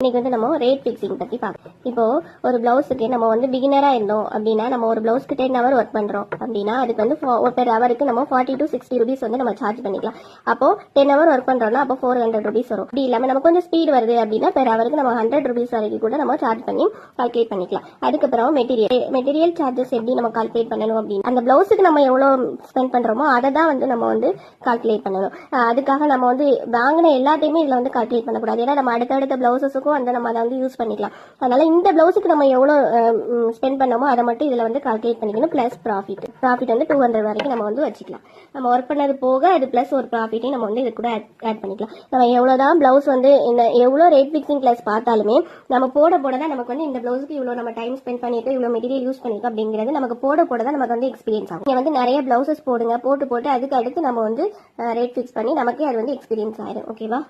இன்னைக்கு வந்து நம்ம ரேட் ஃபிக்ஸிங் பத்தி பார்க்கலாம். இப்போ ஒரு பிளவுஸுக்கு நம்ம வந்து பிகினரா இருந்தோம் அப்படின்னா நம்ம ஒரு பிளவுஸ்க்கு 10 ஹவர் ஒர்க் பண்றோம் அப்படின்னா அதுக்கு வந்து பெர் ஹவருக்கு நம்ம 40 to 60 rupees வந்து நம்ம சார்ஜ் பண்ணிக்கலாம். அப்போ 10 ஹவர் ஒர்க் பண்றோம்னா அப்போ 400 rupees வரும். அப்படி இல்லாம நம்ம கொஞ்சம் ஸ்பீட் வருது அப்படின்னா பெர் ஹவருக்கு நம்ம 100 rupees வரைக்கும் கூட நம்ம சார்ஜ் பண்ணி கால்குலேட் பண்ணிக்கலாம். அதுக்கப்புறம் மெட்டீரியல் சார்ஜஸ் எப்படி நம்ம கால்குலேட் பண்ணணும் அப்படின்னு அந்த பிளவுஸுக்கு நம்ம எவ்வளவு ஸ்பெண்ட் பண்றோமோ அதை தான் வந்து நம்ம வந்து கால்குலேட் பண்ணணும். அதுக்காக நம்ம வந்து வாங்கின எல்லாத்தையுமே இதுல வந்து கால்குலேட் பண்ணக்கூடாது. ஏன்னா நம்ம அடுத்தடுத்த பிளவுசஸுக்கும் வந்து நம்ம அதை வந்து யூஸ் பண்ணிக்கலாம். அதனால இந்த பிளவுஸுக்கு நம்ம எவ்வளவு ஸ்பெண்ட் பண்ணோமோ அதை மட்டும் இதுல வந்து கால்குலேட் பண்ணிக்கணும். பிளஸ் ப்ராஃபிட் வந்து 200 வரைக்கும் நம்ம வந்து வச்சுக்கலாம். நம்ம ஒர்க் பண்ணது போக அது பிளஸ் ஒரு ப்ராஃபிட்டையும் நம்ம வந்து இது கூட ஆட் பண்ணிக்கலாம். நம்ம எவ்வளவுதான் பிளவுஸ் வந்து எவ்வளவு ரேட் பிக்சிங் கிளாஸ் பார்த்தாலுமே நம்ம போட தான் நமக்கு வந்து இந்த பிளவுஸ்க்கு இவ்வளவு நம்ம டைம் ஸ்பெண்ட் பண்ணிட்டு இவ்வளவு மெட்டீரியல் யூஸ் பண்ணிருக்கோம் அப்படிங்கிறது நமக்கு போட தான் நமக்கு வந்து எக்ஸ்பீரியன்ஸ் ஆகும். நீங்க வந்து நிறைய பிளவுசஸ் போடுங்க, போட்டு அதுக்கு அடுத்து நம்ம வந்து ரேட் ஃபிக்ஸ் பண்ணி நமக்கே அது வந்து எக்ஸ்பீரியன்ஸ் ஆயிடும். ஓகேவா?